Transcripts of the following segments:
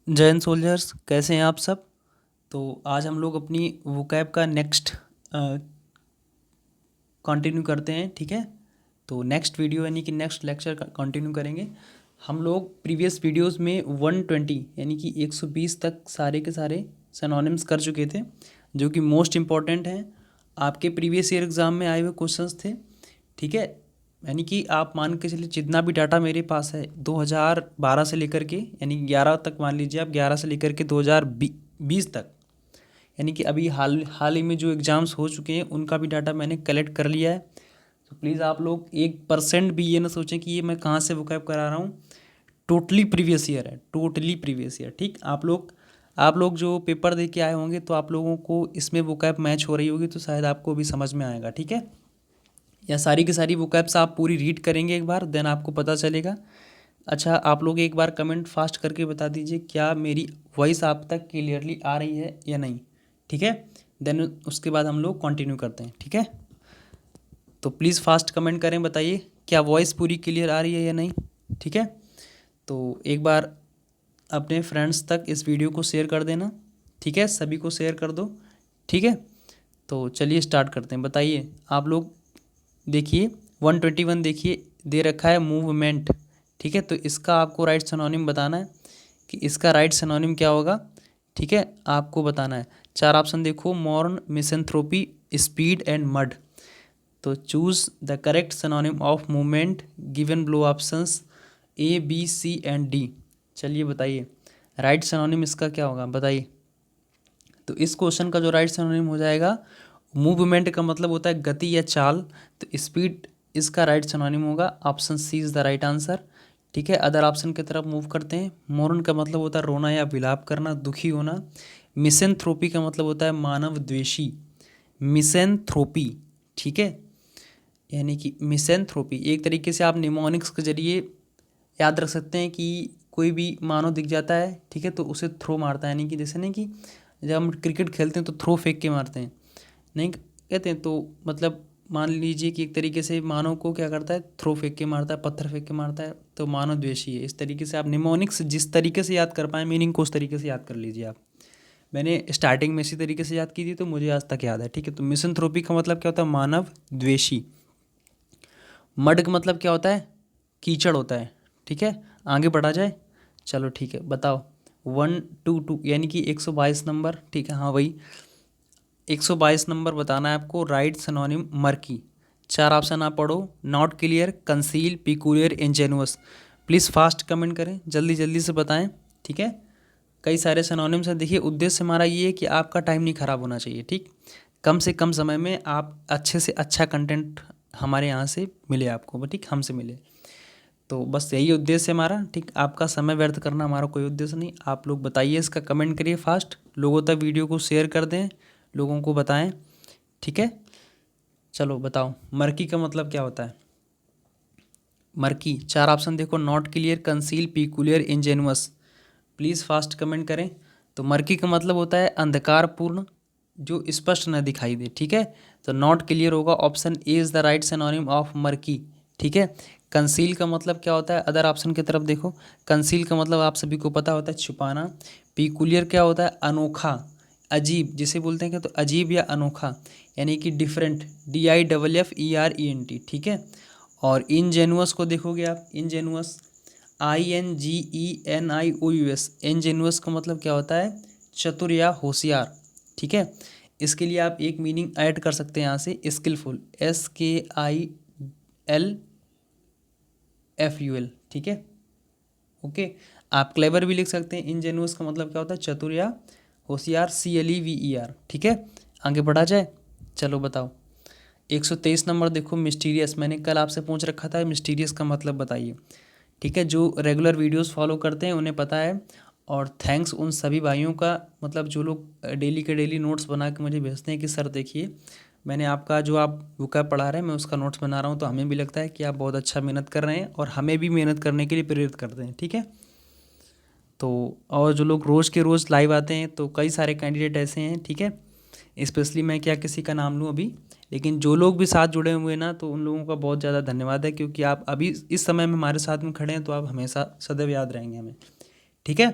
जय हिंद सोल्जर्स, कैसे हैं आप सब। तो आज हम लोग अपनी वोकैब का नेक्स्ट कंटिन्यू करते हैं। ठीक है, तो नेक्स्ट वीडियो यानी कि नेक्स्ट लेक्चर कंटिन्यू करेंगे। हम लोग प्रीवियस वीडियोस में 120 यानी कि 120 तक सारे के सारे सिनोनिम्स कर चुके थे, जो कि मोस्ट इम्पॉर्टेंट हैं। आपके प्रीवियस ईयर एग्ज़ाम में आए हुए क्वेश्चंस थे। ठीक है, यानी कि आप मान के चलिए जितना भी डाटा मेरे पास है 2012 से लेकर के यानी कि 11 तक, मान लीजिए आप 11 से लेकर के 2020 तक, यानी कि अभी हाल हाल ही में जो एग्ज़ाम्स हो चुके हैं उनका भी डाटा मैंने कलेक्ट कर लिया है। तो प्लीज़ आप लोग 1% भी ये ना सोचें कि ये मैं कहाँ से वोकैब करा रहा हूँ। टोटली प्रीवियस ईयर है, टोटली प्रीवियस ईयर। ठीक, आप लोग जो पेपर दे के आए होंगे तो आप लोगों को इसमें वोकैब मैच हो रही होगी, तो शायद आपको भी समझ में आएगा। ठीक है, या सारी की सारी वोकैब्स आप पूरी रीड करेंगे एक बार, देन आपको पता चलेगा। अच्छा, आप लोग एक बार कमेंट फास्ट करके बता दीजिए क्या मेरी वॉइस आप तक क्लियरली आ रही है या नहीं। ठीक है, देन उसके बाद हम लोग कंटिन्यू करते हैं। ठीक है, तो प्लीज़ फास्ट कमेंट करें, बताइए क्या वॉइस पूरी क्लियर आ रही है या नहीं। ठीक है, तो एक बार अपने फ्रेंड्स तक इस वीडियो को शेयर कर देना। ठीक है, सभी को शेयर कर दो। ठीक है, तो चलिए स्टार्ट करते हैं। बताइए आप लोग, देखिए 121 देखिए दे रखा है मूवमेंट। ठीक है, तो इसका आपको राइट सिनोनिम बताना है कि इसका राइट सिनोनिम क्या होगा। ठीक है, आपको बताना है। चार ऑप्शन देखो, mourn, misanthropy, speed and mud. तो choose the correct synonym of movement given below options A B C and D. चलिए बताइए राइट सिनोनिम इसका क्या होगा, बताइए। तो इस क्वेश्चन का जो राइट सिनोनिम हो जाएगा, मूवमेंट का मतलब होता है गति या चाल, तो स्पीड इसका राइट सिनोनिम होगा। Option C is the right answer. ठीक है, अदर ऑप्शन की तरफ मूव करते हैं। मोरन का मतलब होता है रोना या विलाप करना, दुखी होना। मिसेंथ्रोपी का मतलब होता है मानव द्वेषी, मिसेंथ्रोपी। ठीक है, यानी कि मिसेंथ्रोपी एक तरीके से आप निमोनिक्स के जरिए याद रख सकते हैं कि कोई भी मानव दिख जाता है, ठीक है, तो उसे थ्रो मारता है। यानी कि जैसे नहीं कि जब हम क्रिकेट खेलते हैं तो थ्रो फेंक के मारते हैं, नहीं कहते हैं, तो मतलब मान लीजिए कि एक तरीके से मानव को क्या करता है, थ्रो फेंक के मारता है, पत्थर फेंक के मारता है, तो मानव द्वेषी है। इस तरीके से आप निमोनिक्स जिस तरीके से याद कर पाए मीनिंग को उस तरीके से याद कर लीजिए आप। मैंने स्टार्टिंग में इसी तरीके से याद की थी तो मुझे आज तक याद है। ठीक है, तो मिसनथ्रोपी का मतलब क्या होता है, मानव द्वेषी। मड का मतलब क्या होता है, कीचड़ होता है। ठीक है, आगे बढ़ा जाए, चलो ठीक है, बताओ 122 यानी कि 122 नंबर। ठीक है, हाँ वही 122 नंबर बताना है आपको। Right synonym murky. चार ऑप्शन आप पढ़ो, not clear, conceal, peculiar, ingenuous. Please fast comment करें, जल्दी जल्दी से बताएं। ठीक है, कई सारे सिनोनिम्स हैं। देखिए उद्देश्य हमारा ये है कि आपका टाइम नहीं ख़राब होना चाहिए। ठीक, कम से कम समय में आप अच्छे से अच्छा कंटेंट हमारे यहाँ से मिले आपको, ठीक, हमसे मिले। तो बस यही उद्देश्य है हमारा। ठीक, आपका समय व्यर्थ करना हमारा कोई उद्देश्य नहीं। आप लोग बताइए, इसका कमेंट करिए फास्ट, लोगों तक वीडियो को शेयर कर दें, लोगों को बताएं। ठीक है, चलो बताओ मर्की का मतलब क्या होता है। मर्की चार ऑप्शन देखो, not clear, conceal, peculiar, ingenuous. Please fast comment करें। तो मर्की का मतलब होता है अंधकारपूर्ण, जो स्पष्ट न दिखाई दे। ठीक है, तो नॉट क्लियर होगा, option A is the right synonym of murky. ठीक है, कंसील का मतलब क्या होता है, अदर ऑप्शन की तरफ देखो। कंसील का मतलब आप सभी को पता होता है छुपाना। पीकुलियर क्या होता है, अनोखा, अजीब, जिसे बोलते हैं क्या, तो अजीब या अनोखा, यानी कि डिफरेंट, DIFFERENT। ठीक है, और इनजेनुअस को देखोगे आप, इनजेनुअस INGENIOUS, इनजेनुअस का मतलब क्या होता है, चतुर या होशियार। ठीक है, इसके लिए आप एक मीनिंग ऐड कर सकते हैं यहाँ से, स्किलफुल, SKILFUL। ठीक है, ओके, आप क्लेवर भी लिख सकते हैं। इनजेनुअस का मतलब क्या होता है, चतुर या होशियार, CLEVER। ठीक है, आगे बढ़ा जाए, चलो बताओ 123 नंबर देखो, मिस्टीरियस। मैंने कल आपसे पूछ रखा था मिस्टीरियस का मतलब बताइए। ठीक है, जो रेगुलर वीडियोस फॉलो करते हैं उन्हें पता है, और थैंक्स उन सभी भाइयों का, मतलब जो लोग डेली के डेली नोट्स बना के मुझे भेजते हैं कि सर देखिए मैंने आपका जो आप वोकैब पढ़ा रहे हैं मैं उसका नोट्स बना रहा हूँ, तो हमें भी लगता है कि आप बहुत अच्छा मेहनत कर रहे हैं और हमें भी मेहनत करने के लिए प्रेरित करते हैं। ठीक है, तो और जो लोग रोज़ के रोज़ लाइव आते हैं, तो कई सारे कैंडिडेट ऐसे हैं। ठीक है, स्पेशली मैं क्या किसी का नाम लूँ अभी, लेकिन जो लोग भी साथ जुड़े हुए हैं ना, तो उन लोगों का बहुत ज़्यादा धन्यवाद है, क्योंकि आप अभी इस समय में हमारे साथ में खड़े हैं, तो आप हमेशा सदैव याद रहेंगे हमें। ठीक है,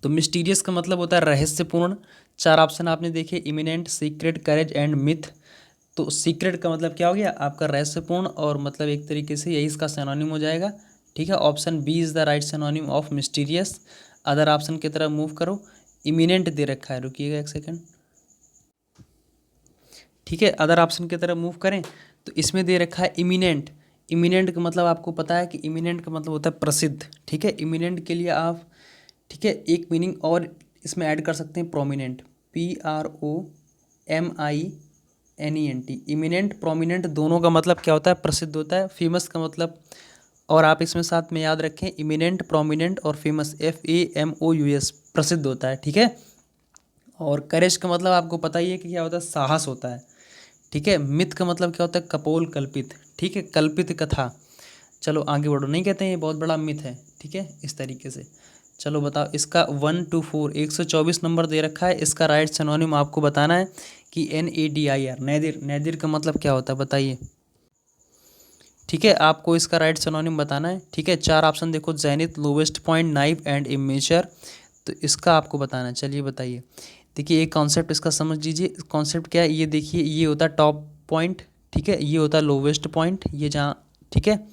तो मिस्टीरियस का मतलब होता है रहस्यपूर्ण। 4 ऑप्शन आपने देखे, imminent, secret, courage and myth. तो सीक्रेट का मतलब क्या हो गया आपका रहस्यपूर्ण, और मतलब एक तरीके से यही इसका सिनोनिम हो जाएगा। ठीक है, option B is the right synonym of mysterious. Other option की तरफ मूव करो। इमिनेंट दे रखा है, रुकिएगा एक सेकंड। ठीक है, अदर ऑप्शन की तरफ मूव करें तो इसमें दे रखा है इमिनेंट। इमिनेंट का मतलब आपको पता है कि इमिनेंट का मतलब होता है प्रसिद्ध। ठीक है, इमिनेंट के लिए आप, ठीक है, एक मीनिंग और इसमें ऐड कर सकते हैं, प्रोमिनेंट, PROMINENT। इमिनेंट प्रोमिनेंट दोनों का मतलब क्या होता है, प्रसिद्ध होता है। फेमस का मतलब, और आप इसमें साथ में याद रखें, इमिनेंट, प्रोमिनेंट और फेमस, FAMOUS, प्रसिद्ध होता है। ठीक है, और करेज का मतलब आपको पता ही है कि क्या होता है, साहस होता है। ठीक है, मिथ का मतलब क्या होता है, कपोल, कल्पित। ठीक है, कल्पित कथा। चलो आगे बढ़ो, नहीं कहते हैं ये बहुत बड़ा मिथ है। ठीक है, इस तरीके से। चलो बताओ, इसका 1 to 4 124 नंबर दे रखा है। इसका राइट सिनोनिम आपको बताना है कि NADIR, नैदिर। नैदिर का मतलब क्या होता है बताइए। ठीक है, आपको इसका राइट सिनोनिम बताना है। ठीक है, 4 ऑप्शन देखो, zenith, lowest point, knife and immature. तो इसका आपको बताना है, चलिए बताइए। देखिए एक कॉन्सेप्ट इसका समझ लीजिए। कॉन्सेप्ट क्या है, ये देखिए, ये होता है टॉप पॉइंट। ठीक है, ये होता है लोवेस्ट पॉइंट, ये जहाँ, ठीक है,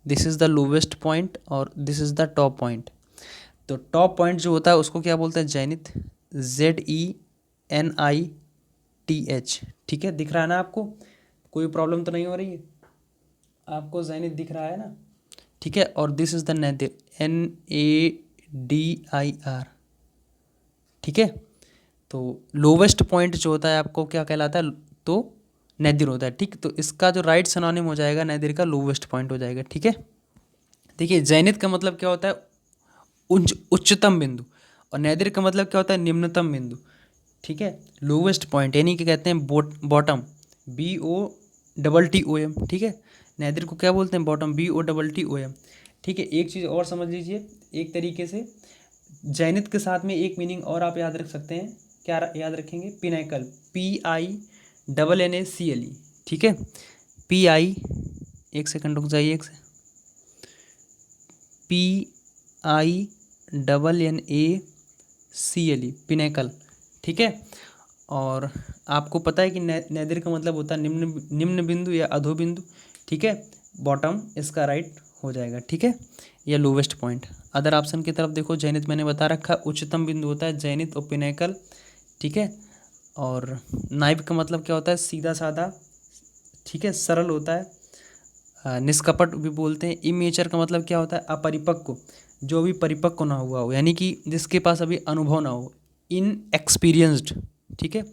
this is the lowest point और this is the top point. तो टॉप पॉइंट जो होता है उसको क्या बोलते हैं, जेनिथ, ZENITH। ठीक है, दिख रहा है ना आपको, कोई प्रॉब्लम तो नहीं हो रही है आपको, जेनिथ दिख रहा है ना। ठीक है, और दिस इज़ द नैदिर, NADIR। ठीक है, तो लोवेस्ट पॉइंट जो होता है आपको क्या कहलाता है, तो नैदिर होता है। ठीक, तो इसका जो राइट सिनोनिम हो जाएगा नैदिर का, लोवेस्ट पॉइंट हो जाएगा। ठीक है, देखिए जेनिथ का मतलब क्या होता है, उच्चतम बिंदु, और नैदिर का मतलब क्या होता है, निम्नतम बिंदु। ठीक है, लोवेस्ट पॉइंट यानी कि कहते हैं बॉटम, BOTTOM। ठीक है, नैदिर को क्या बोलते हैं, बॉटम, BOTTOM। ठीक है, एक चीज़ और समझ लीजिए, एक तरीके से जैनिथ के साथ में एक मीनिंग और आप याद रख सकते हैं। क्या याद रखेंगे, पिनाकल, PINNACLE। ठीक है, PI, एक सेकंड रुक जाइए, PINNACLE, पिनाकल। ठीक है, और आपको पता है कि नैदिर का मतलब होता है निम्न बिंदु या अधो बिंदु। ठीक है, बॉटम इसका राइट हो जाएगा। ठीक है, या लोवेस्ट पॉइंट। अदर ऑप्शन की तरफ देखो, जैनिथ मैंने बता रखा, उच्चतम बिंदु होता है जैनिथ और पिनाकल। ठीक है, और नाइफ का मतलब क्या होता है, सीधा साधा। ठीक है, सरल होता है, निष्कपट भी बोलते हैं। इमेचर का मतलब क्या होता है, अपरिपक्व, जो भी परिपक्व ना हुआ हो, यानी कि जिसके पास अभी अनुभव ना हो, इनएक्सपीरियंस्ड। ठीक है,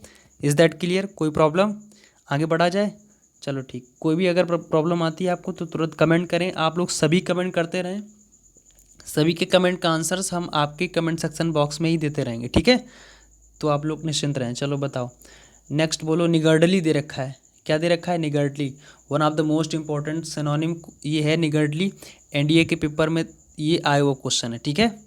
इज़ दैट क्लियर, कोई प्रॉब्लम, आगे बढ़ा जाए। चलो ठीक, कोई भी अगर प्रॉब्लम आती है आपको तो तुरंत कमेंट करें। आप लोग सभी कमेंट करते रहें, सभी के कमेंट का आंसर्स हम आपके कमेंट सेक्शन बॉक्स में ही देते रहेंगे। ठीक है, तो आप लोग निश्चिंत रहें। चलो बताओ, नेक्स्ट बोलो, निगर्डली दे रखा है। क्या दे रखा है, niggardly, one of the most important synonym ये है निगर्डली। NDA के पेपर में ये आया हुआ क्वेश्चन है। ठीक है,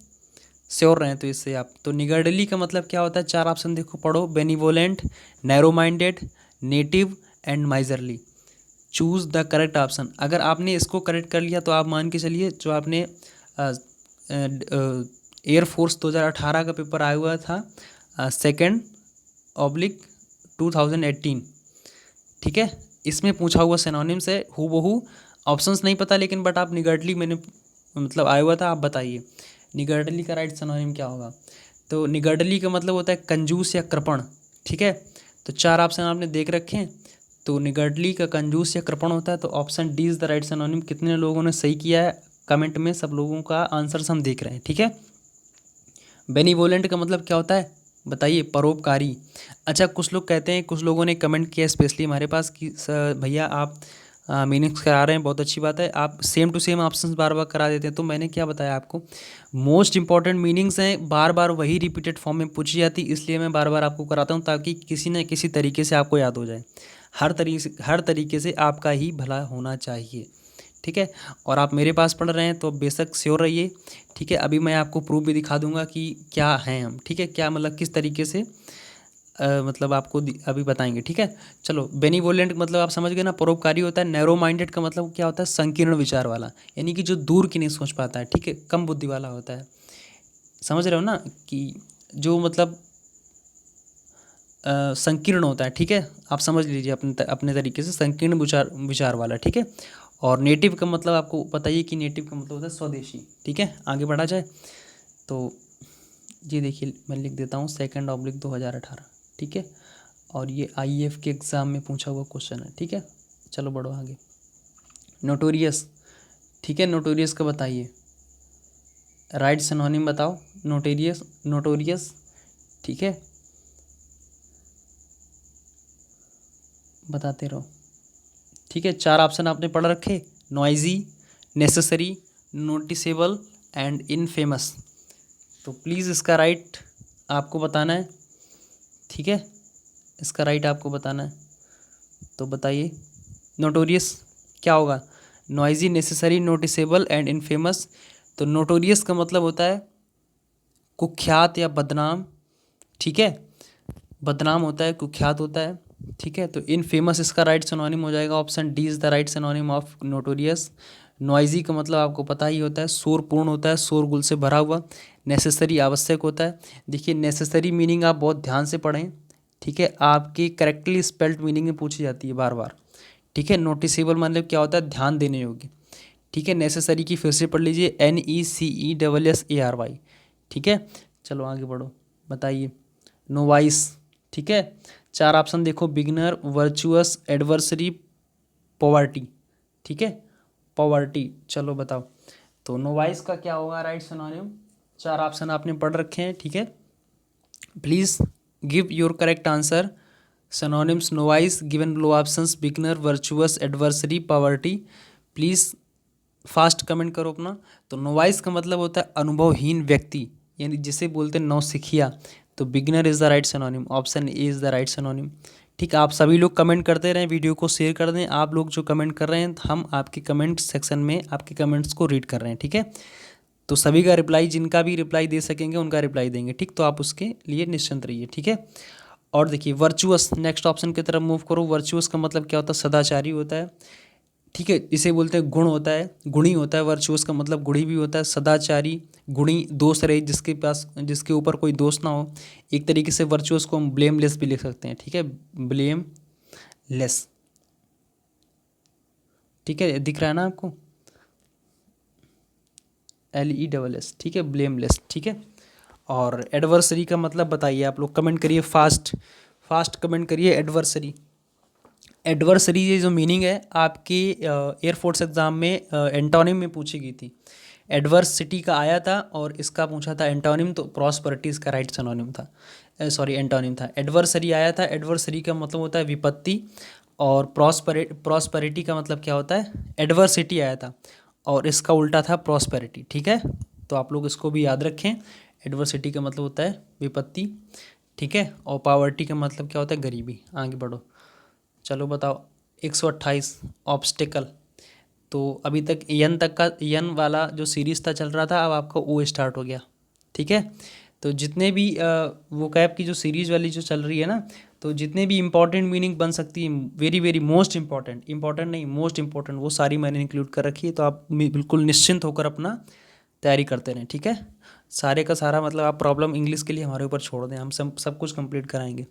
श्योर रहें तो इससे आप। तो निगर्डली का मतलब क्या होता है, 4 ऑप्शन देखो, पढ़ो, benevolent, narrow minded, native and miserly. Choose the correct option. अगर आपने इसको करेक्ट कर लिया तो आप मान के चलिए, जो आपने एयरफोर्स 2018 का पेपर आया हुआ था, 2/2/2018। ठीक है, इसमें पूछा हुआ सिनोनिम से हूबहू, ऑप्शंस नहीं पता लेकिन, बट आप निगर्डली, मैंने मतलब आया हुआ था, आप बताइए निगर्डली का राइट सिनोनिम क्या होगा। तो निगर्डली का मतलब होता है कंजूस या कृपण। ठीक है, तो 4 ऑप्शन आपने देख रखे हैं। तो निगर्डली का कंजूस या कृपण होता है, तो option D is the right synonym. कितने लोगों ने सही किया है कमेंट में, सब लोगों का आंसर्स हम देख रहे हैं। ठीक है, बेनिवोलेंट का मतलब क्या होता है बताइए, परोपकारी। अच्छा, कुछ लोग कहते हैं, कुछ लोगों ने कमेंट किया स्पेशली हमारे पास कि सर भैया आप मीनिंग्स करा रहे हैं, बहुत अच्छी बात है, आप सेम टू सेम ऑप्शंस बार बार करा देते हैं। तो मैंने क्या बताया आपको, मोस्ट इंपॉर्टेंट मीनिंग्स हैं, बार बार वही रिपीटेड फॉर्म में पूछी जाती, इसलिए मैं बार बार आपको कराता हूँ, ताकि किसी न किसी तरीके से आपको याद हो जाए। हर तरीके से आपका ही भला होना चाहिए। ठीक है, और आप मेरे पास पढ़ रहे हैं तो बेशक श्योर रहिए। ठीक है, अभी मैं आपको प्रूफ भी दिखा दूंगा कि क्या हैं हम। ठीक है, क्या मतलब किस तरीके से मतलब आपको अभी बताएंगे। ठीक है, चलो, बेनिवोलेंट मतलब आप समझ गए ना, परोपकारी होता है। नैरो माइंडेड का मतलब क्या होता है, संकीर्ण विचार वाला, यानी कि जो दूर की नहीं सोच पाता है। ठीक है, कम बुद्धि वाला होता है। समझ रहे हो ना कि जो मतलब संकीर्ण होता है, ठीक है, आप समझ लीजिए अपने अपने तरीके से संकीर्ण विचार विचार वाला, ठीक है। और नेटिव का मतलब आपको पता ही है कि नेटिव का मतलब होता है स्वदेशी, ठीक है। आगे बढ़ा जाए तो ये देखिए मैं लिख देता हूँ 2/2018, ठीक है। और ये आईएएफ के एग्ज़ाम में पूछा हुआ क्वेश्चन है, ठीक है। चलो बढ़ो आगे। नोटोरियस, ठीक है, नोटोरियस का बताइए, राइट सिनोनिम बताओ। नोटेरियस, नोटोरियस, ठीक है, बताते रहो, ठीक है। 4 ऑप्शन आपने पढ़ रखे, noisy, necessary, noticeable and infamous. तो प्लीज़ इसका राइट आपको बताना है, ठीक है, इसका राइट आपको बताना है। तो बताइए नोटोरियस क्या होगा, noisy, necessary, noticeable and infamous. तो नोटोरियस का मतलब होता है कुख्यात या बदनाम, ठीक है, बदनाम होता है, कुख्यात होता है, ठीक है। तो इनफेमस इसका राइट सिनोनिम हो जाएगा, option D is the right synonym of notorious. Noisy का मतलब आपको पता ही होता है, शोरपूर्ण होता है, शोरगुल से भरा हुआ। नेसेसरी आवश्यक होता है। देखिए नेसेसरी मीनिंग आप बहुत ध्यान से पढ़ें, ठीक है, आपकी करेक्टली स्पेल्ड मीनिंग में पूछी जाती है बार बार, ठीक है। नोटिसेबल मतलब क्या होता है, ध्यान देने योग्य, ठीक है। नेसेसरी की फिर से पढ़ लीजिए, NECESSARY, ठीक है। चलो आगे बढ़ो, बताइए नोवाइस, ठीक है। 4 ऑप्शन देखो, बिगनर, वर्चुअस, एडवर्सरी, पॉवर्टी, ठीक है, पॉवर्टी। चलो बताओ तो नोवाइस का क्या होगा राइट सिनोनिम। 4 ऑप्शन आपने पढ़ रखे हैं, ठीक है। Please give your correct answer. Synonyms novice given below options, beginner, virtuous, adversary, poverty. Please fast comment करो अपना। तो नोवाइस का मतलब होता है अनुभवहीन व्यक्ति, यानी जिसे बोलते हैं नौसिखिया। तो beginner is the right synonym, option A is the right synonym, ठीक है। आप सभी लोग कमेंट करते रहें, वीडियो को शेयर कर दें। आप लोग जो कमेंट कर रहे हैं हम आपके कमेंट सेक्शन में आपके कमेंट्स को रीड कर रहे हैं, ठीक है। तो सभी का रिप्लाई, जिनका भी रिप्लाई दे सकेंगे उनका रिप्लाई देंगे, ठीक। तो आप उसके लिए निश्चिंत रहिए, ठीक है। और देखिए वर्चुअस, नेक्स्ट ऑप्शन की तरफ मूव करो। वर्चुअस का मतलब क्या होता है, सदाचारी होता है, ठीक है। इसे बोलते हैं गुण होता है, गुणी होता है। वर्चुअस का मतलब गुणी भी होता है, सदाचारी, गुणी, दोष रहित, जिसके पास जिसके ऊपर कोई दोष ना हो। एक तरीके से वर्चुअस को हम ब्लेमलेस भी लिख सकते हैं, ठीक है, ब्लेमलेस, ठीक है। दिख रहा है ना आपको, LESS, ठीक है, ब्लेमलेस, ठीक है। और एडवर्सरी का मतलब बताइए, आप लोग कमेंट करिए, फास्ट फास्ट कमेंट करिए एडवर्सरी। एडवर्सरी ये जो मीनिंग है आपके एयरफोर्स एग्ज़ाम में एंटोनिम में पूछी गई थी। एडवर्सिटी का आया था और इसका पूछा था एंटोनिम, तो प्रॉस्पेरिटी इसका राइट सिनोनिम था, सॉरी एंटोनिम था। एडवर्सरी आया था, एडवर्सरी का मतलब होता है विपत्ति। और प्रॉस्पेरिटी का मतलब क्या होता है, एडवर्सिटी आया था और इसका उल्टा था प्रॉस्पेरिटी, ठीक है। तो आप लोग इसको भी याद रखें, एडवर्सिटी का मतलब होता है विपत्ति, ठीक है। और पावर्टी का मतलब क्या होता है, गरीबी। आगे बढ़ो, चलो बताओ 128 ऑब्स्टिकल। तो अभी तक यन तक का, यन वाला जो सीरीज़ था चल रहा था, अब आपका ओ स्टार्ट हो गया, ठीक है। तो जितने भी वो कैब की जो सीरीज़ वाली जो चल रही है ना, तो जितने भी इंपॉर्टेंट मीनिंग बन सकती है, very very most important, important नहीं मोस्ट इंपॉर्टेंट, वो सारी मैंने इंक्लूड कर रखी है। तो आप बिल्कुल निश्चिंत होकर अपना तैयारी करते रहें, ठीक है। सारे का सारा मतलब आप प्रॉब्लम इंग्लिश के लिए हमारे ऊपर छोड़ दें, हम सब कुछ कंप्लीट कराएंगे।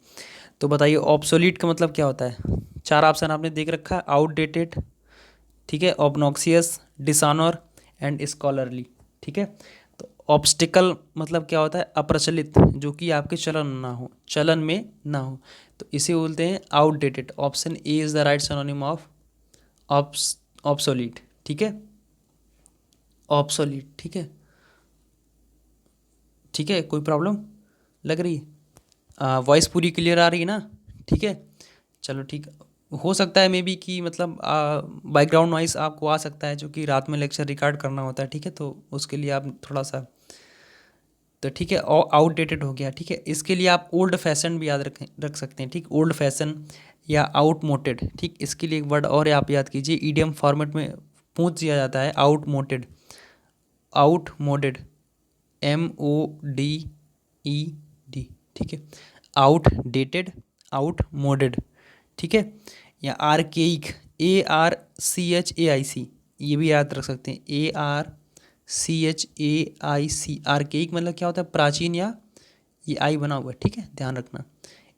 तो बताइए ऑब्सोलीट का मतलब क्या होता है। 4 ऑप्शन आपने देख रखा है, आउटडेटेड, ठीक है, ऑब्नॉक्सियस, डिसऑनर एंड स्कॉलरली, ठीक है। तो ऑब्स्टिकल मतलब क्या होता है, अप्रचलित, जो कि आपके चलन ना हो, चलन में ना हो, तो इसे बोलते हैं outdated. Option A is the right synonym of obsolete, ठीक है, ऑब्सोलीट, ठीक है, ठीक है। कोई प्रॉब्लम लग रही है, वॉइस पूरी क्लियर आ रही है ना, ठीक है। चलो ठीक, हो सकता है मे बी कि मतलब बैकग्राउंड नॉइस आपको आ सकता है, जो कि रात में लेक्चर रिकॉर्ड करना होता है, ठीक है। तो उसके लिए आप थोड़ा सा, तो ठीक है, आउटडेटेड हो गया, ठीक है। इसके लिए आप ओल्ड फैशन भी याद रख सकते हैं, ठीक, ओल्ड फैशन या आउटमोटेड, ठीक। इसके लिए एक वर्ड और आप याद कीजिए, ईडियम फॉर्मेट में पूछ दिया जाता है, आउटमोटेड, आउटमोडेड, MODED, ठीक है, आउटडेटेड, आउटमोडेड, ठीक है। या आर्केइक, ARCHAIC, ये भी याद रख सकते हैं, CHAIC, आर्केइक मतलब क्या होता है, प्राचीन, या ये आई बना हुआ है, ठीक है, ध्यान रखना।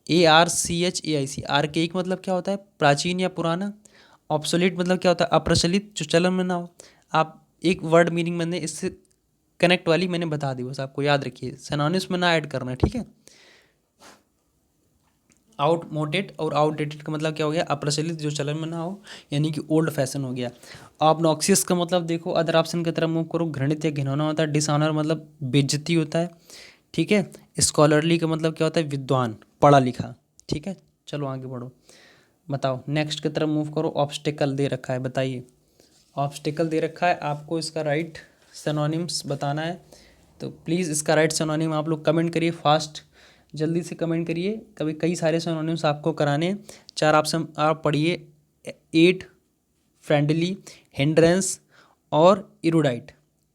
ARCHAIC, आर्केइक मतलब क्या होता है, प्राचीन या पुराना। ऑब्सोलीट मतलब क्या होता है, अप्रचलित, जो चलन में ना हो। आप एक वर्ड मीनिंग मैंने इससे कनेक्ट वाली मैंने बता दी, बस आपको याद रखिए, सिनोनिम्स में ना ऐड करना है, ठीक है। आउटमोटेड और आउटडेटेड का मतलब क्या हो गया, अप्रचलित, जो चलन में ना हो, यानी कि ओल्ड फैशन हो गया। ऑब्नॉक्सियस का मतलब देखो, अदर ऑप्शन की तरफ मूव करो, घृणित या घिनौना होता है। डिसऑनर मतलब बेइज्जती होता है, ठीक है। स्कॉलरली का मतलब क्या होता है, विद्वान, पढ़ा लिखा, ठीक है। चलो आगे बढ़ो, बताओ नेक्स्ट की तरफ मूव करो। ऑब्स्टिकल दे रखा है, बताइए। ऑब्स्टिकल दे रखा है आपको, इसका राइट सिनोनिम्स बताना है। तो प्लीज़ इसका राइट सिनोनिम आप लोग कमेंट करिए, फास्ट, जल्दी से कमेंट करिए। कभी कई सारे सिनोनिम्स आपको कराने हैं। चार ऑप्शन आप पढ़िए, एड, फ्रेंडली, हिंड्रेंस और इरोडाइट।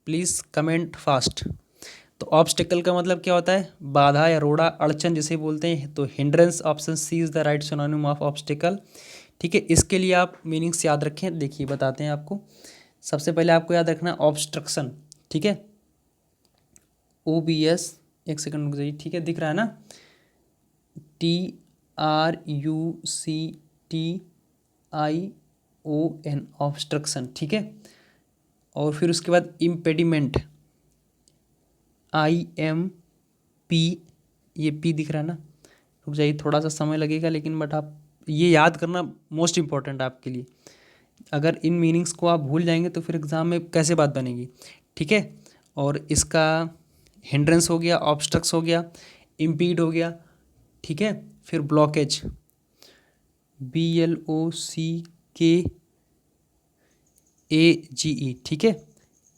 Please comment fast. तो ऑब्स्टिकल का मतलब क्या होता है, बाधा या रोड़ा, अड़चन जिसे बोलते हैं। तो hindrance, option C is the right synonym of obstacle, ठीक है। इसके लिए आप मीनिंग्स याद रखें, देखिए बताते हैं आपको। सबसे पहले आपको याद रखना ऑब्स्ट्रक्शन, ठीक है। OBS, एक सेकंड रुक जाइए, ठीक है, दिख रहा है ना, TRUCTION, ऑब्स्ट्रक्शन, ठीक है। और फिर उसके बाद इम्पेडिमेंट, IMP, ये P दिख रहा है ना, रुक जाइए, थोड़ा सा समय लगेगा, लेकिन बट आप ये याद करना मोस्ट इम्पॉर्टेंट आपके लिए। अगर इन मीनिंग्स को आप भूल जाएंगे तो फिर एग्ज़ाम में कैसे बात बनेगी, ठीक है। और इसका हिंड्रेंस हो गया, ऑब्स्ट्रक्स हो गया, इम्पीड हो गया, ठीक है। फिर ब्लॉकेज, BLOCKAGE, ठीक है,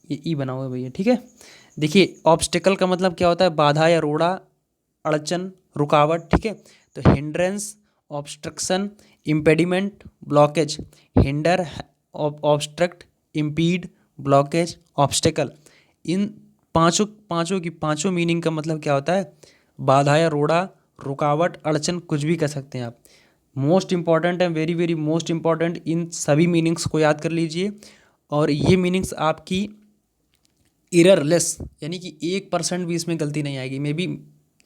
ये ई बना हुआ है भैया, ठीक है। देखिए ऑब्स्टिकल का मतलब क्या होता है, बाधा या रोड़ा, अड़चन, रुकावट, ठीक है। तो hindrance, obstruction, impediment, blockage. Hinder, obstruct, impede, blockage, obstacle. इन पांचों पांचों की पांचों मीनिंग का मतलब क्या होता है, बाधा या रोड़ा, रुकावट, अड़चन, कुछ भी कह सकते हैं आप। मोस्ट इंपॉर्टेंट है, वेरी वेरी मोस्ट इंपॉर्टेंट, इन सभी मीनिंग्स को याद कर लीजिए। और ये मीनिंग्स आपकी एररलेस, यानी कि 1% भी इसमें गलती नहीं आएगी, मे बी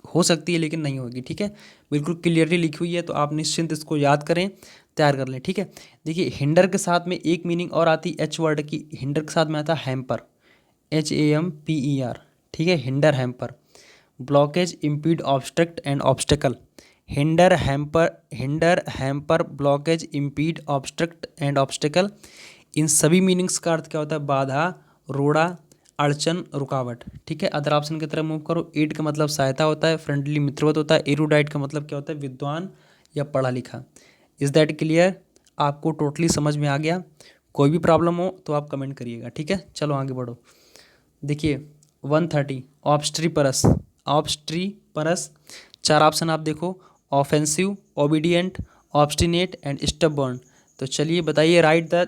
हो सकती है लेकिन नहीं होगी, ठीक है। बिल्कुल क्लियरली लिखी हुई है, तो आप निश्चिंत इसको याद करें, तैयार कर लें, ठीक है। देखिए हिंडर के साथ में एक मीनिंग और आती है एच वर्ड की, हिंडर के साथ में आता है हैम्पर, HAMPER, ठीक है, hinder, hamper. Blockage, impede, obstruct and obstacle. Hinder hamper blockage, impede, obstruct and obstacle. इन सभी मीनिंग्स का अर्थ क्या होता है, बाधा, रोड़ा, अड़चन, रुकावट, ठीक है। अदर ऑप्शन की तरफ मूव करो। एड का मतलब सहायता होता है, फ्रेंडली मित्रवत होता है। एरुडाइट का मतलब क्या होता है, विद्वान या पढ़ा लिखा। इज़ दैट क्लियर, आपको टोटली समझ में आ गया। कोई भी प्रॉब्लम हो तो आप कमेंट करिएगा, ठीक है। चलो आगे बढ़ो, देखिए 130, ऑब्स्ट्रीपरस। ऑब्स्ट्रीपरस, चार ऑप्शन आप देखो, offensive, obedient, obstinate and stubborn. तो चलिए बताइए, right the,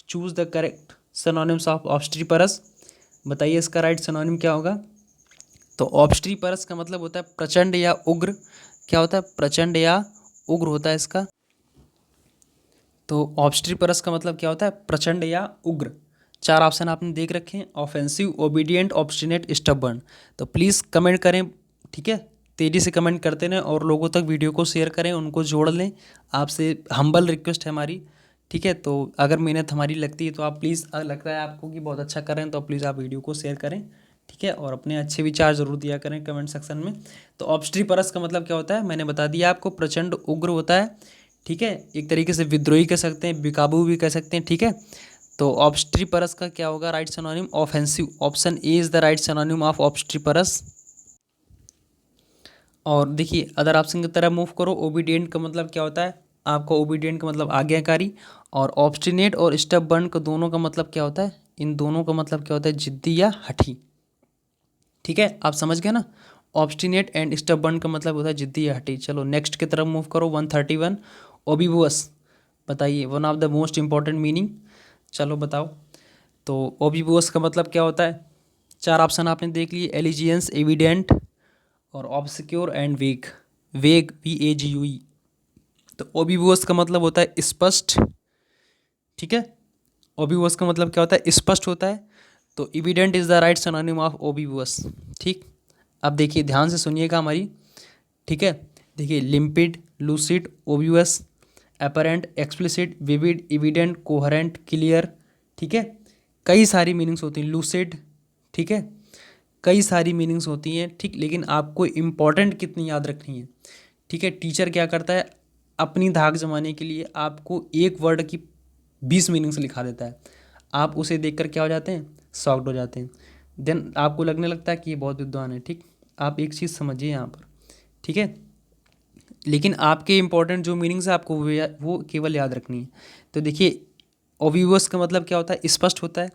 choose the correct synonyms of obstreperous. बताइए इसका राइट सिनोनिम क्या होगा। तो ऑब्स्ट्रीपरस का मतलब होता है प्रचंड या उग्र, क्या होता है, प्रचंड या उग्र होता है इसका। तो ऑब्स्ट्रीपरस का मतलब क्या होता है, प्रचंड या उग्र। चार ऑप्शन आपने देख रखे हैं, ऑफेंसिव, ओबीडियंट, ऑब्स्टिनेट, स्टबर्न। तो प्लीज़ कमेंट करें, ठीक है, तेज़ी से कमेंट करते रहें और लोगों तक वीडियो को शेयर करें, उनको जोड़ लें। आपसे हम्बल रिक्वेस्ट है हमारी, ठीक है। तो अगर मेहनत हमारी लगती है तो आप प्लीज़, लगता है आपको कि बहुत अच्छा कर रहे हैं, तो प्लीज़ आप वीडियो को शेयर करें, ठीक है। और अपने अच्छे विचार जरूर दिया करें कमेंट सेक्शन में। तो ऑब्स्ट्रीपरस का मतलब क्या होता है, मैंने बता दिया आपको, प्रचंड उग्र होता है, ठीक है। एक तरीके से विद्रोही कह सकते हैं, बेकाबू भी कह सकते हैं, ठीक है। तो ऑब्स्ट्रीपरस का क्या होगा right synonym, offensive. Option A is the right synonym of obstreperous. और देखिए अदर ऑप्शन की तरफ मूव करो। ओबीडियंट का मतलब क्या होता है आपको, ओबीडियंट का मतलब आज्ञाकारी। और ऑब्स्टिनेट और स्टबर्न का दोनों का मतलब क्या होता है, इन दोनों का मतलब क्या होता है, जिद्दी या हठी, ठीक है। आप समझ गए ना, ऑब्स्टिनेट एंड स्टबर्न का मतलब होता है जिद्दी या हठी। चलो नेक्स्ट की तरफ मूव करो। 131, ओबिबुअस। बताइए, one of the most important meaning. चलो बताओ, तो ओबिबुअस का मतलब क्या होता है। चार ऑप्शन आपने देख लिए, एलिजियंस, एविडेंट और ऑब्सक्योर एंड वेग। वेग, VAGUE। तो ओबिबुअस का मतलब होता है स्पष्ट, ठीक है। ओबिबुअस का मतलब क्या होता है, स्पष्ट होता है, तो evident is the right synonym of obvious. ठीक, अब देखिए ध्यान से सुनिएगा हमारी, ठीक है। देखिए limpid, lucid, obvious, apparent, explicit, vivid, evident, coherent, clear, ठीक है। कई सारी मीनिंग्स होती हैं लूसिड, ठीक है, कई सारी मीनिंग्स होती हैं, ठीक। लेकिन आपको इम्पॉर्टेंट कितनी याद रखनी है, ठीक है। टीचर क्या करता है, अपनी धाक जमाने के लिए आपको एक वर्ड की 20 मीनिंग्स लिखा देता है। आप उसे देखकर क्या हो जाते हैं, शॉक्ड हो जाते हैं। देन आपको लगने लगता है कि ये बहुत विद्वान है, ठीक। आप एक चीज़ समझिए यहाँ पर, ठीक है। लेकिन आपके इंपॉर्टेंट जो मीनिंग्स है आपको वो केवल याद रखनी है। तो देखिए ऑब्वियस का मतलब क्या होता है, स्पष्ट होता है।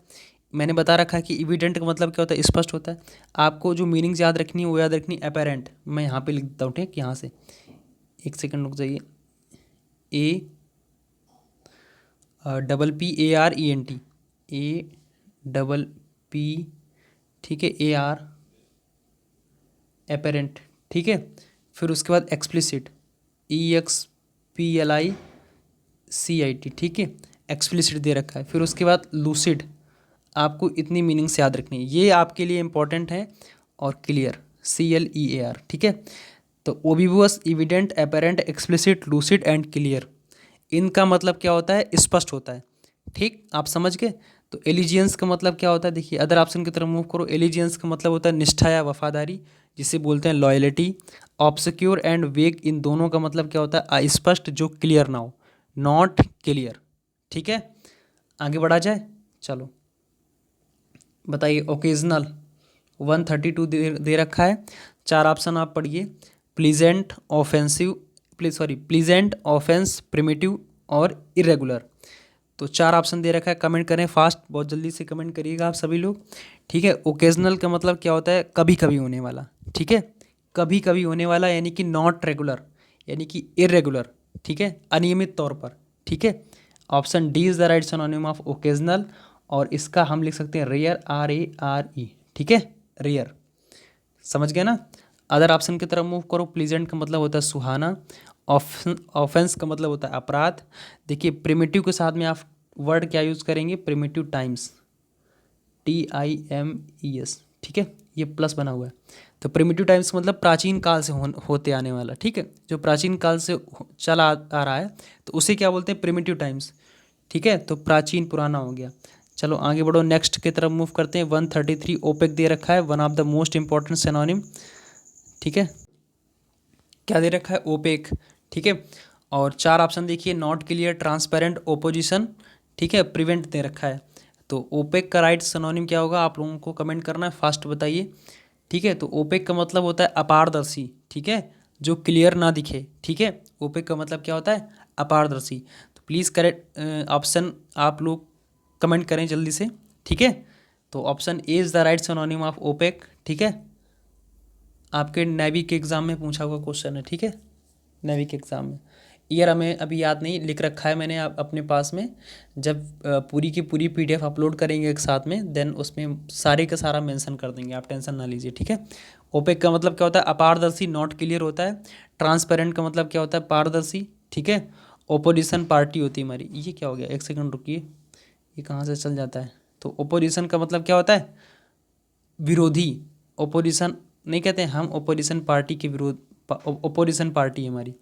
मैंने बता रखा है कि इविडेंट का मतलब क्या होता है, स्पष्ट होता है। आपको जो मीनिंग्स याद रखनी है वो याद रखनी है। अपैरेंट मैं यहाँ पे लिख देता हूँ, ठीक, यहाँ से एक सेकंड रुक जाइए। A double P A R E N T, A double P, ठीक है, ए आर, अपैरेंट, ठीक है। फिर उसके बाद explicit, E X P L I C I T, ठीक है, एक्सप्लिसिट दे रखा है। फिर उसके बाद लूसिड, आपको इतनी मीनिंग्स याद रखनी है, ये आपके लिए इंपॉर्टेंट है। और clear, C L E A R, ठीक है। तो obvious, evident, apparent, explicit, lucid and clear, इनका मतलब क्या होता है, स्पष्ट होता है, ठीक। आप समझ गए। तो एलिजियंस का मतलब क्या होता है, देखिए अदर ऑप्शन की तरफ मूव करो। एलिजियंस का मतलब होता है निष्ठा या वफादारी, जिसे बोलते हैं लॉयल्टी। ऑब्सक्योर एंड वेग, इन दोनों का मतलब क्या होता है, अस्पष्ट जो क्लियर ना हो, नॉट क्लियर, ठीक है। आगे बढ़ा जाए, चलो बताइए। ओकेजनल 132 दे रखा है। चार ऑप्शन आप पढ़िए। Pleasant, offensive, pleasant, offence, primitive और इरेगुलर। तो चार ऑप्शन दे रखा है। कमेंट करें फास्ट, बहुत जल्दी से कमेंट करिएगा आप सभी लोग, ठीक है। ओकेजनल का मतलब क्या होता है, कभी कभी होने वाला, ठीक है, कभी कभी होने वाला, यानी कि नॉट रेगुलर, यानी कि इरेगुलर, ठीक है, अनियमित तौर पर, ठीक है। Option D is the right synonym of occasional. और इसका हम लिख सकते हैं rare, R A R E, ठीक है, रेयर, समझ गए ना। अदर ऑप्शन की तरफ मूव करो। प्लीजेंट का मतलब होता है सुहाना। ऑफेंस का मतलब होता है अपराध। देखिए प्रिमिटिव के साथ में आप वर्ड क्या यूज़ करेंगे, प्रिमिटिव टाइम्स, TIMES, ठीक है, ये प्लस बना हुआ है। तो प्रिमिटिव टाइम्स मतलब प्राचीन काल से होते आने वाला, ठीक है, जो प्राचीन काल से चला आ रहा है, तो उसे क्या बोलते हैं, प्रिमिटिव टाइम्स, ठीक है। तो प्राचीन, पुराना हो गया। चलो आगे बढ़ो, नेक्स्ट की तरफ मूव करते हैं। 133 ओपेक दे रखा है, one of the most important synonym, ठीक है। क्या दे रखा है, ओपेक, ठीक है। और चार ऑप्शन देखिए, नॉट क्लियर, ट्रांसपेरेंट, ओपोजिशन, ठीक है, प्रिवेंट दे रखा है। तो ओपेक का राइट सिनोनिम क्या होगा, आप लोगों को कमेंट करना है, फास्ट बताइए, ठीक है। तो ओपेक का मतलब होता है अपारदर्शी, ठीक है, जो क्लियर ना दिखे, ठीक है। ओपेक का मतलब क्या होता है, अपारदर्शी। तो प्लीज़ करेक्ट ऑप्शन आप लोग कमेंट करें जल्दी से, ठीक है। तो option A is the right synonym of opaque, ठीक है। आपके नेवी के एग्ज़ाम में पूछा हुआ क्वेश्चन है, ठीक है, नेवी के एग्ज़ाम में। ईयर हमें अभी याद नहीं, लिख रखा है मैंने अपने पास में। जब पूरी की पूरी PDF अपलोड करेंगे एक साथ में, देन उसमें सारे का सारा मेंशन कर देंगे, आप टेंशन ना लीजिए, ठीक है। ओपेक का मतलब क्या होता है, अपारदर्शी, नॉट क्लियर होता है। ट्रांसपेरेंट का मतलब क्या होता है, पारदर्शी, ठीक है। ओपोजिशन पार्टी होती है हमारी, ये क्या हो गया, एक सेकंड रुकिए, ये कहाँ से चल जाता है। तो ओपोजिशन का मतलब क्या होता है, विरोधी। ओपोजिशन नहीं कहते हैं हम, ओपोजिशन पार्टी के विरोध, ओपोजिशन पार्टी है हमारी,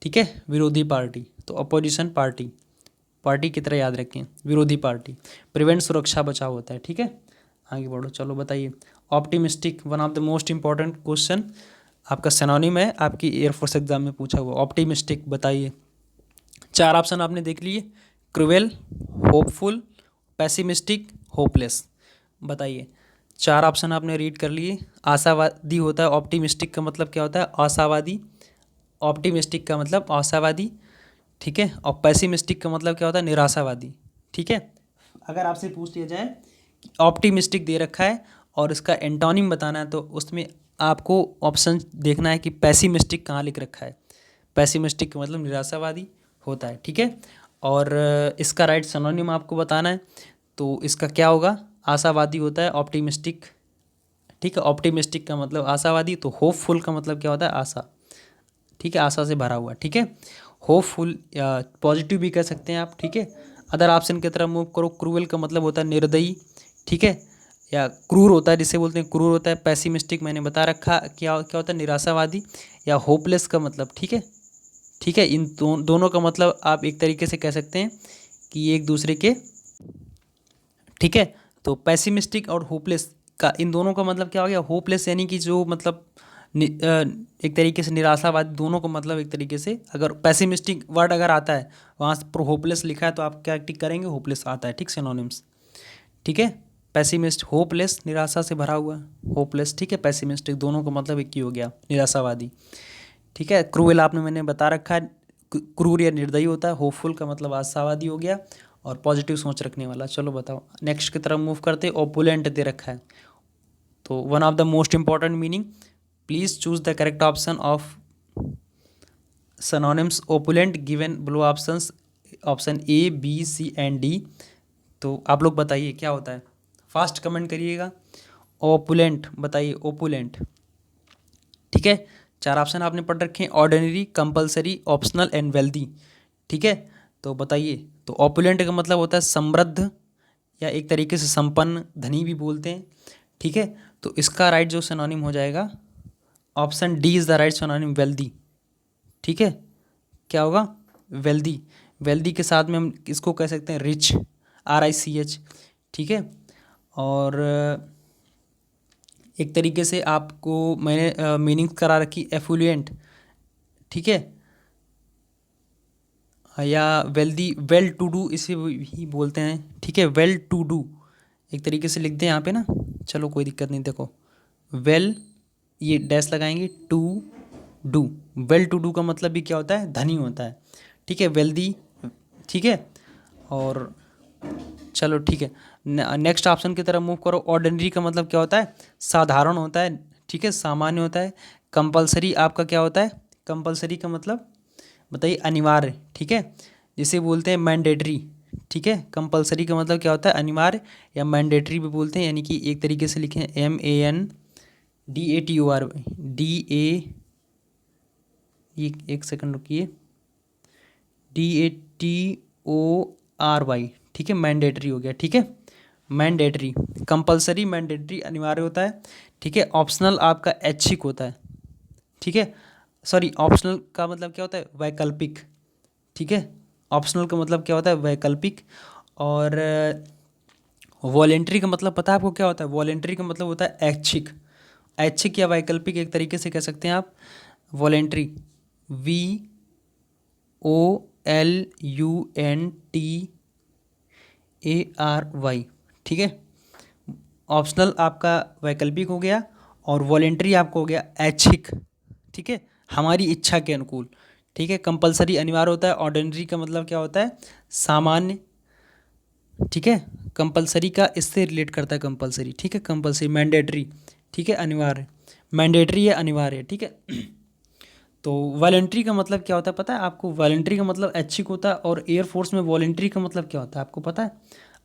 ठीक है, विरोधी पार्टी। तो अपोजिशन पार्टी, पार्टी की तरह याद रखें, विरोधी पार्टी। प्रिवेंट, सुरक्षा बचाव होता है, ठीक है। आगे बढ़ो, चलो बताइए। Optimistic, one of the most important question, आपका सिनोनिम है, आपकी एयरफोर्स एग्जाम में पूछा हुआ। ऑप्टिमिस्टिक बताइए। चार ऑप्शन आपने देख लिए। क्रुएल, होपफुल, पैसिमिस्टिक, होपलेस, बताइए। चार ऑप्शन आपने रीड कर लिए। आशावादी होता है, ऑप्टिमिस्टिक का मतलब क्या होता है, आशावादी। ऑप्टिमिस्टिक का मतलब आशावादी, ठीक है। और पैसिमिस्टिक का मतलब क्या होता है, निराशावादी, ठीक है। अगर आपसे पूछ लिया जाए कि ऑप्टिमिस्टिक दे रखा है और इसका एंटोनिम बताना है, तो उसमें आपको ऑप्शन देखना है कि पैसिमिस्टिक कहाँ लिख रखा है। पैसिमिस्टिक का मतलब निराशावादी होता है, ठीक है। और इसका राइट सिनोनिम आपको बताना है, तो इसका क्या होगा, आशावादी होता है ऑप्टिमिस्टिक, ठीक है। ऑप्टिमिस्टिक का मतलब आशावादी। तो होपफुल का मतलब क्या होता है, आशा, ठीक है, आशा से भरा हुआ, ठीक है। होपफुल या पॉजिटिव भी कह सकते हैं आप, ठीक है। अदर ऑप्शन की तरफ मूव करो। क्रूएल का मतलब होता है निर्दयी, ठीक है। या क्रूर होता है, जिसे बोलते हैं क्रूर होता है। पैसिमिस्टिक मैंने बता रखा क्या क्या होता है, निराशावादी या होपलेस का मतलब, ठीक है। ठीक है, इन दोनों का मतलब आप एक तरीके से कह सकते हैं कि ये एक दूसरे के, ठीक है। तो पैसिमिस्टिक और होपलेस का, इन दोनों का मतलब क्या हो गया, होपलेस यानी कि जो मतलब एक तरीके से निराशावादी, दोनों को मतलब एक तरीके से, अगर पैसिमिस्टिक वर्ड अगर आता है वहाँ पर होपलेस लिखा है तो आप क्या टिक करेंगे, होपलेस आता है, ठीक, सिनोनिम्स, ठीक है। पैसिमिस्ट होपलेस, निराशा से भरा हुआ, होपलेस, ठीक है। पैसिमिस्टिक, दोनों का मतलब एक ही हो गया, निराशावादी, ठीक है। क्रूएल आपने मैंने बता रखा है, क्रूर या निर्दयी होता है। होपफुल का मतलब आशावादी हो गया, और पॉजिटिव सोच रखने वाला। चलो बताओ नेक्स्ट की तरफ मूव करते। ओपुलेंट दे रखा है, तो one of the most important meaning, please choose the correct option of synonyms opulent given below options, option A B C and D. तो आप लोग बताइए क्या होता है, फास्ट कमेंट करिएगा। ओपुलेंट बताइए, ओपुलेंट, ठीक है। चार ऑप्शन आपने पढ़ रखे हैं, ordinary, compulsory, optional and wealthy, ठीक है। तो बताइए, तो ऑपुलेंट का मतलब होता है समृद्ध या एक तरीके से संपन्न, धनी भी बोलते हैं, ठीक है। तो इसका राइट जो सिनोनिम हो जाएगा, option D is the right synonym, wealthy, ठीक है। क्या होगा, वेल्दी। वेल्दी के साथ में हम इसको कह सकते हैं रिच, RICH, ठीक है। और एक तरीके से आपको मैंने मीनिंग करा रखी, एफुलुएंट, ठीक है, या वेल्दी, वेल टू डू इसे ही बोलते हैं, ठीक है। वेल टू डू एक तरीके से लिख दें यहाँ पे ना, चलो कोई दिक्कत नहीं। देखो वेल, ये डैश लगाएंगे, to do, well to do का मतलब भी क्या होता है, धनी होता है, ठीक है। वेल्दी, ठीक है। और चलो ठीक है, नेक्स्ट ऑप्शन की तरफ मूव करो। ऑर्डिनरी का मतलब क्या होता है, साधारण होता है, ठीक है, सामान्य होता है। कंपलसरी आपका क्या होता है, कंपलसरी का मतलब बताइए, अनिवार्य, ठीक है, जिसे बोलते हैं मैंडेटरी, ठीक है। कंपलसरी का मतलब क्या होता है, अनिवार्य, या मैंडेटरी भी बोलते हैं, यानी कि एक तरीके से लिखें MANDATOR, DA, ये एक सेकंड रुकिए, DATORY, ठीक है, मैंडेटरी हो गया, ठीक है। मैंडेटरी, कंपलसरी, मैंडेटरी अनिवार्य होता है, ठीक है। ऑप्शनल आपका ऐच्छिक होता है, ठीक है। सॉरी, ऑप्शनल का मतलब क्या होता है, वैकल्पिक, ठीक है। ऑप्शनल का मतलब क्या होता है, वैकल्पिक। और वॉलेंट्री का मतलब पता है आपको क्या होता है, वॉलेंट्री का मतलब होता है ऐच्छिक, ऐच्छिक या वैकल्पिक एक तरीके से कह सकते हैं आप। वॉलेंट्री, VOLUNTARY, ठीक है। ऑप्शनल आपका वैकल्पिक हो गया, और वॉलेंट्री आपको हो गया ऐच्छिक, ठीक है, हमारी इच्छा के अनुकूल, ठीक है। कंपलसरी अनिवार्य होता है। ऑर्डिनरी का मतलब क्या होता है, सामान्य, ठीक है। कंपलसरी का इससे रिलेट करता है कंपलसरी, ठीक है। कंपलसरी, मैंडेटरी, ठीक है, अनिवार्य, मैंडेटरी है, अनिवार्य, ठीक है। तो वॉलेंट्री का मतलब क्या होता है पता है आपको, वॉलेंट्री का मतलब ऐच्छिक होता है। और एयरफोर्स में वॉलेंट्री का मतलब क्या होता है आपको पता है,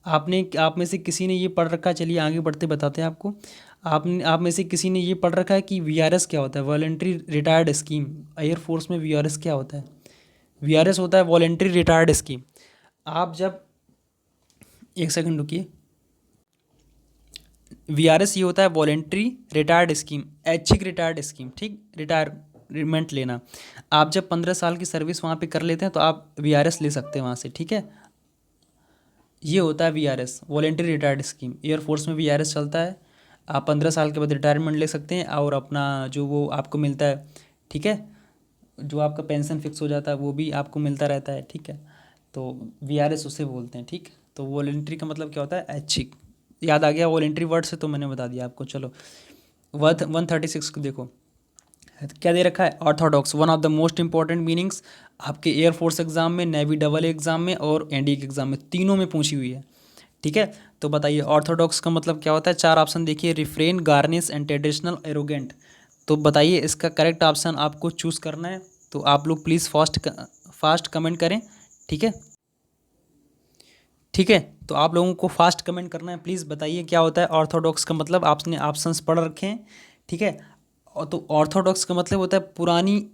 आपने, आप में से किसी ने ये पढ़ रखा है, चलिए आगे बढ़ते बताते हैं आपको। आप में से किसी ने ये पढ़ रखा है कि VRS क्या होता है, वॉलेंट्री रिटायर्ड स्कीम। एयरफोर्स में VRS क्या होता है, VRS होता है वॉलेंट्री रिटायर्ड स्कीम। आप जब, एक सेकंड रुकिए, VRS ये होता है वॉलेंट्री रिटायर्ड स्कीम, ऐच्छिक रिटायर्ड स्कीम, ठीक, रिटायरमेंट लेना। आप जब 15 साल की सर्विस वहाँ पे कर लेते हैं तो आप VRS ले सकते हैं वहाँ से, ठीक है। ये होता है VRS, voluntary retired scheme. Air force में VRS चलता है, आप 15 साल के बाद रिटायरमेंट ले सकते हैं, और अपना जो वो आपको मिलता है, ठीक है, जो आपका पेंशन फिक्स हो जाता है वो भी आपको मिलता रहता है, ठीक है। तो VRS उसे बोलते हैं, ठीक। तो वॉलेंट्री का मतलब क्या होता है, ऐच्छिक। याद आ गया वॉलेंट्री वर्ड से, तो मैंने बता दिया आपको। चलो 136 को देखो, क्या दे रखा है, Orthodox, one of the most important meanings, आपके एयरफोर्स एग्जाम में, नेवी डबल एग्जाम में, और NDA के एग्जाम में, तीनों में पूछी हुई है, ठीक है। तो बताइए ऑर्थोडॉक्स का मतलब क्या होता है। चार ऑप्शन देखिए, refrain, garnish and traditional, arrogant. तो बताइए इसका करेक्ट ऑप्शन आपको चूज़ करना है। तो आप लोग प्लीज़ फास्ट कमेंट करें, ठीक है, ठीक है। तो आप लोगों को फास्ट कमेंट करना है, प्लीज़ बताइए क्या होता है ऑर्थोडॉक्स का मतलब। आपने ऑप्शंस पढ़ रखे हैं, ठीक है। और तो ऑर्थोडॉक्स का मतलब होता है पुरानी,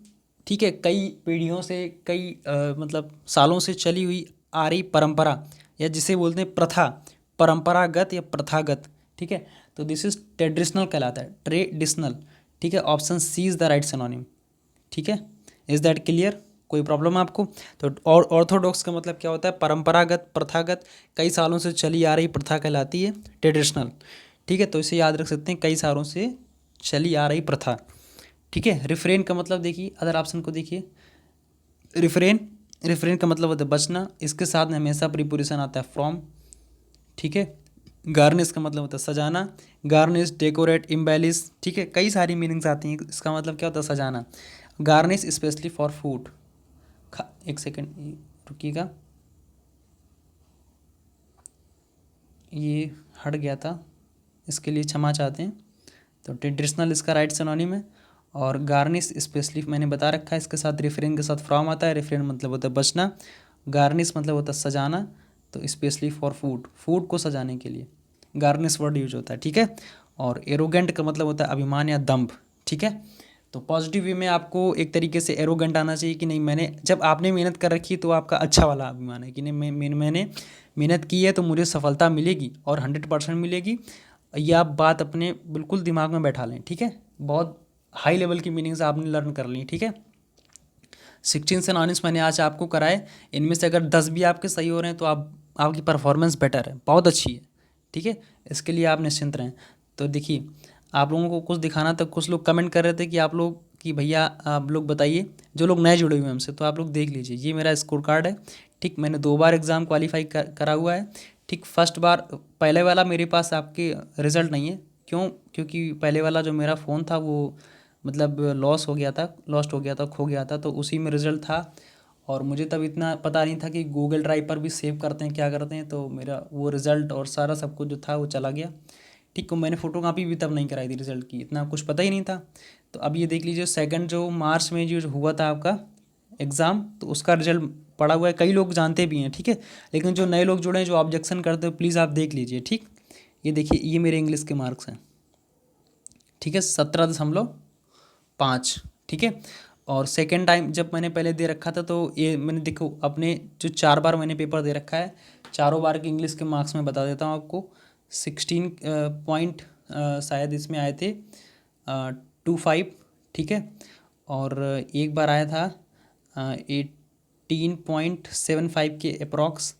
ठीक है, कई पीढ़ियों से, कई मतलब सालों से चली हुई आ रही परंपरा, या जिसे बोलते हैं प्रथा, परंपरागत या प्रथागत, ठीक है। तो दिस इज ट्रेडिशनल कहलाता है, ट्रेडिशनल, ठीक है। Option C is the right synonym, ठीक है। Is that clear? कोई प्रॉब्लम आपको? तो और ऑर्थोडॉक्स का मतलब क्या होता है? परंपरागत, प्रथागत, कई सालों से चली आ रही प्रथा कहलाती है ट्रेडिशनल, ठीक है। तो इसे याद रख सकते हैं, कई सालों से चली आ रही प्रथा, ठीक है। रिफ्रेन का मतलब देखिए, अदर ऑप्शन को देखिए, रिफ्रेन, रिफ्रेन का मतलब होता है बचना, इसके साथ में हमेशा प्रीपोजिशन आता है फ्रॉम, ठीक है। गार्निश का मतलब होता है सजाना, गार्निश, डेकोरेट, इम्बेलिश, ठीक है। कई सारी मीनिंग्स आती हैं, इसका मतलब क्या होता है? सजाना। गार्निश स्पेशली फॉर फूड, एक सेकेंड रुकिएगा, ये हट गया था, इसके लिए क्षमा चाहते हैं। तो ट्रेडिशनल इसका राइट सिनोनिम है, और गार्निश स्पेशली मैंने बता रखा है, इसके साथ रेफरेन के साथ फ्रॉम आता है। रेफरेन मतलब होता है बचना, गार्निश मतलब होता है सजाना, तो स्पेशली फॉर फूड, फूड को सजाने के लिए गार्निश वर्ड यूज होता है, ठीक है। और एरोगेंट का मतलब होता है अभिमान या दम्भ, ठीक है। तो पॉजिटिव वे में आपको एक तरीके से एरोगेंट आना चाहिए कि नहीं, मैंने जब आपने मेहनत कर रखी है तो आपका अच्छा वाला अभिमान है कि नहीं, मैंने मेहनत की है तो मुझे सफलता मिलेगी और 100% मिलेगी। ये आप बात अपने बिल्कुल दिमाग में बैठा लें, ठीक है। बहुत हाई लेवल की मीनिंग्स आपने लर्न कर ली, ठीक है। 16 से 19 मैंने आज आपको कराए, इनमें से अगर 10 भी आपके सही हो रहे हैं तो आपकी परफॉर्मेंस बेटर है, बहुत अच्छी है, ठीक है। इसके लिए आप निश्चिंत रहें। तो देखिए, आप लोगों को कुछ दिखाना था, कुछ लोग कमेंट कर रहे थे कि आप लोग, कि भैया आप लोग बताइए, जो लोग नए जुड़े हुए हैं हमसे, तो आप लोग देख लीजिए, ये मेरा स्कोर कार्ड है, ठीक। मैंने 2 बार एग्ज़ाम क्वालिफाई करा हुआ है, ठीक। फर्स्ट बार, पहले वाला मेरे पास आपके रिज़ल्ट नहीं है, क्यों? क्योंकि पहले वाला जो मेरा फ़ोन था वो मतलब लॉस हो गया था, लॉस्ट हो गया था, खो गया था, तो उसी में रिज़ल्ट था। और मुझे तब इतना पता नहीं था कि गूगल ड्राइव पर भी सेव करते हैं, क्या करते हैं, तो मेरा वो रिज़ल्ट और सारा सब कुछ जो था वो चला गया, ठीक। मैंने फ़ोटोकॉपी भी तब नहीं कराई थी रिज़ल्ट की, इतना कुछ पता ही नहीं था। तो अब ये देख लीजिए, सेकंड जो मार्च में जो हुआ था आपका एग्ज़ाम, तो उसका रिज़ल्ट पड़ा हुआ है, कई लोग जानते भी हैं, ठीक है। लेकिन जो नए लोग जुड़े हैं, जो ऑब्जेक्शन करते हो, प्लीज़ आप देख लीजिए, ठीक। ये देखिए, ये मेरे इंग्लिश के मार्क्स हैं, ठीक है, 17.5, ठीक है। और सेकेंड टाइम जब मैंने पहले दे रखा था, तो ये मैंने देखो अपने जो 4 बार मैंने पेपर दे रखा है, चारों बार के इंग्लिश के मार्क्स मैं बता देता हूँ आपको। 16 पॉइंट शायद इसमें आए थे 25, ठीक है। और एक बार आया था 18.75 के अप्रॉक्स,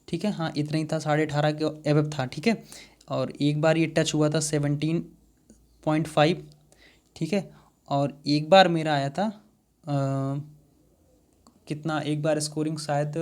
ठीक है। हाँ, इतना ही था, 18.5 के एबव था, ठीक है। और एक बार ये टच हुआ था 17.5, ठीक है। और एक बार मेरा आया था कितना, एक बार स्कोरिंग शायद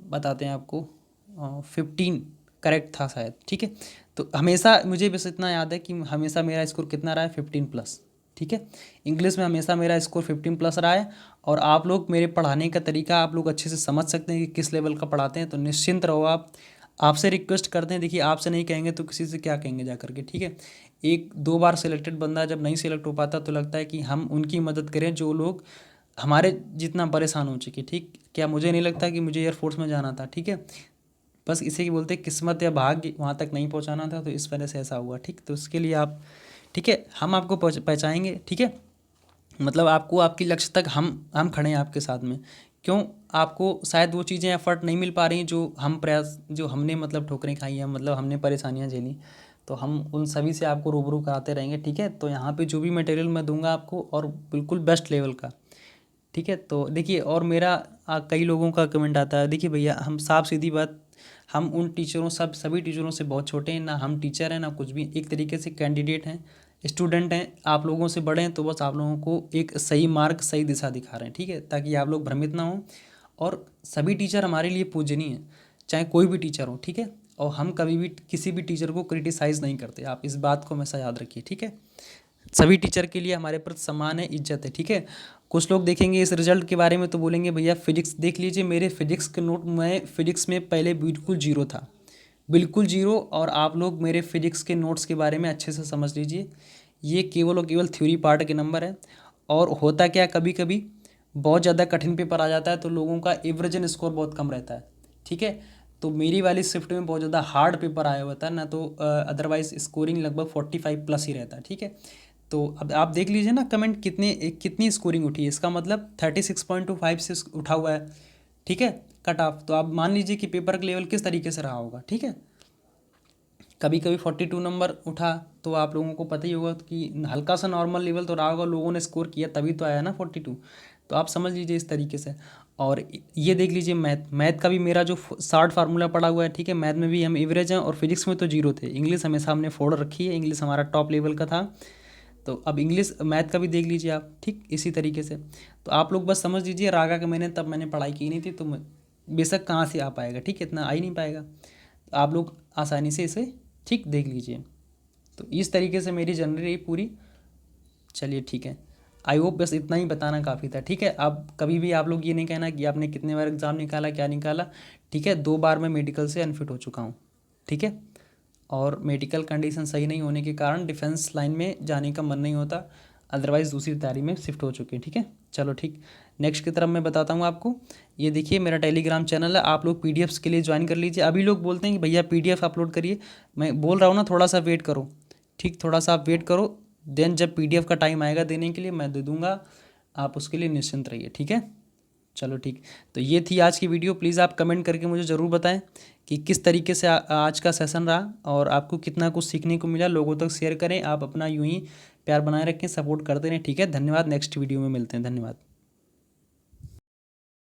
बताते हैं आपको, 15 करेक्ट था शायद, ठीक है। तो हमेशा मुझे बस इतना याद है कि हमेशा मेरा स्कोर कितना रहा है, 15+, ठीक है। इंग्लिश में हमेशा मेरा स्कोर 15+ रहा है। और आप लोग मेरे पढ़ाने का तरीका आप लोग अच्छे से समझ सकते हैं कि किस लेवल का पढ़ाते हैं, तो निश्चिंत रहो आप। आपसे रिक्वेस्ट करते हैं, देखिए आपसे नहीं कहेंगे तो किसी से क्या कहेंगे जा करके, ठीक है। 1-2 बार सिलेक्टेड बंदा जब नहीं सिलेक्ट हो पाता, तो लगता है कि हम उनकी मदद करें जो लोग हमारे जितना परेशान हो चुके, ठीक। क्या मुझे नहीं लगता कि मुझे एयरफोर्स में जाना था, ठीक है। बस इसे की बोलते किस्मत या भाग्य, वहाँ तक नहीं पहुँचाना था, तो इस वजह से ऐसा हुआ, ठीक। तो उसके लिए आप, ठीक है, हम आपको पहुँचाएँगे, ठीक है। मतलब आपको आपकी लक्ष्य तक हम खड़े हैं आपके साथ में। क्यों? आपको शायद वो चीज़ें एफर्ट नहीं मिल पा रही जो हम प्रयास, जो हमने मतलब ठोकरें खाई हैं, मतलब हमने परेशानियाँ झेली, तो हम उन सभी से आपको रूबरू कराते रहेंगे, ठीक है। तो यहाँ पे जो भी मटेरियल मैं दूंगा आपको, और बिल्कुल बेस्ट लेवल का, ठीक है। तो देखिए, और मेरा कई लोगों का कमेंट आता है, देखिए भैया, हम साफ सीधी बात, हम उन टीचरों, सभी टीचरों से बहुत छोटे हैं, ना हम टीचर हैं ना कुछ भी, एक तरीके से कैंडिडेट हैं, स्टूडेंट हैं, आप लोगों से बड़े हैं, तो बस आप लोगों को एक सही मार्ग, सही दिशा दिखा रहे हैं, ठीक है, ताकि आप लोग भ्रमित ना हों। और सभी टीचर हमारे लिए पूजनीय हैं, चाहे कोई भी टीचर हो, ठीक है। और हम कभी भी किसी भी टीचर को क्रिटिसाइज़ नहीं करते, आप इस बात को हमेशा याद रखिए, ठीक है। सभी टीचर के लिए हमारे प्रति सम्मान है, इज्जत है, ठीक है। कुछ लोग देखेंगे इस रिजल्ट के बारे में तो बोलेंगे भैया फिजिक्स देख लीजिए, मेरे फिजिक्स के नोट में फिजिक्स में पहले बिल्कुल जीरो था, बिल्कुल जीरो। और आप लोग मेरे फिजिक्स के नोट्स के बारे में अच्छे से समझ लीजिए, ये केवल और केवल थ्योरी पार्ट के नंबर है। और होता क्या, कभी कभी बहुत ज़्यादा कठिन पेपर आ जाता है तो लोगों का एवरेजन स्कोर बहुत कम रहता है, ठीक है। तो मेरी वाली शिफ्ट में बहुत ज़्यादा हार्ड पेपर आया हुआ था ना, तो अदरवाइज़ स्कोरिंग लगभग 45+ ही रहता है, ठीक है। तो अब आप देख लीजिए ना कमेंट, कितनी स्कोरिंग उठी है, इसका मतलब 36.25 से उठा हुआ है, ठीक है, कट ऑफ। तो आप मान लीजिए कि पेपर का लेवल किस तरीके से रहा होगा, ठीक है। कभी कभी 42 नंबर उठा तो आप लोगों को पता ही होगा कि हल्का सा नॉर्मल लेवल तो रहा होगा, लोगों ने स्कोर किया तभी तो आया ना 42। तो आप समझ लीजिए इस तरीके से। और ये देख लीजिए मैथ का भी मेरा जो 60 फार्मूला पड़ा हुआ है, ठीक है। मैथ में भी हम एवरेज हैं और फिजिक्स में तो जीरो थे। इंग्लिश हमेशा हमने फोड़ रखी है, इंग्लिश हमारा टॉप लेवल का था। तो अब इंग्लिश मैथ का भी देख लीजिए आप, ठीक इसी तरीके से। तो आप लोग बस समझ लीजिए रागा का मैंने पढ़ाई की नहीं थी, तो बेशक कहाँ से आ पाएगा, ठीक है, इतना आ ही नहीं पाएगा। तो आप लोग आसानी से इसे ठीक देख लीजिए। तो इस तरीके से मेरी जर्नी रही पूरी। चलिए ठीक है, आई होप बस इतना ही बताना काफ़ी था, ठीक है। अब कभी भी आप लोग ये नहीं कहना कि आपने कितने बार एग्ज़ाम निकाला, क्या निकाला, ठीक है। 2 बार मैं मेडिकल से अनफिट हो चुका हूँ, ठीक है। और मेडिकल कंडीशन सही नहीं होने के कारण डिफेंस लाइन में जाने का मन नहीं होता, अदरवाइज़ दूसरी तैयारी में शिफ्ट हो चुके हैं, ठीक है। चलो ठीक, नेक्स्ट की तरफ मैं बताता हूँ आपको। ये देखिए मेरा टेलीग्राम चैनल है, आप लोग पीडीएफ्स के लिए ज्वाइन कर लीजिए। अभी लोग बोलते हैं कि भैया पीडीएफ अपलोड करिए, मैं बोल रहा हूँ ना थोड़ा सा वेट करो, ठीक, थोड़ा सा आप वेट करो। देन जब पीडीएफ का टाइम आएगा देने के लिए मैं दे दूँगा, आप उसके लिए निश्चिंत रहिए, ठीक है। चलो ठीक, तो ये थी आज की वीडियो। प्लीज़ आप कमेंट करके मुझे ज़रूर बताएं कि किस तरीके से आज का सेशन रहा और आपको कितना कुछ सीखने को मिला। लोगों तक शेयर करें, आप अपना यूं ही प्यार बनाए रखें, सपोर्ट करते रहें, ठीक है। धन्यवाद, नेक्स्ट वीडियो में मिलते हैं, धन्यवाद।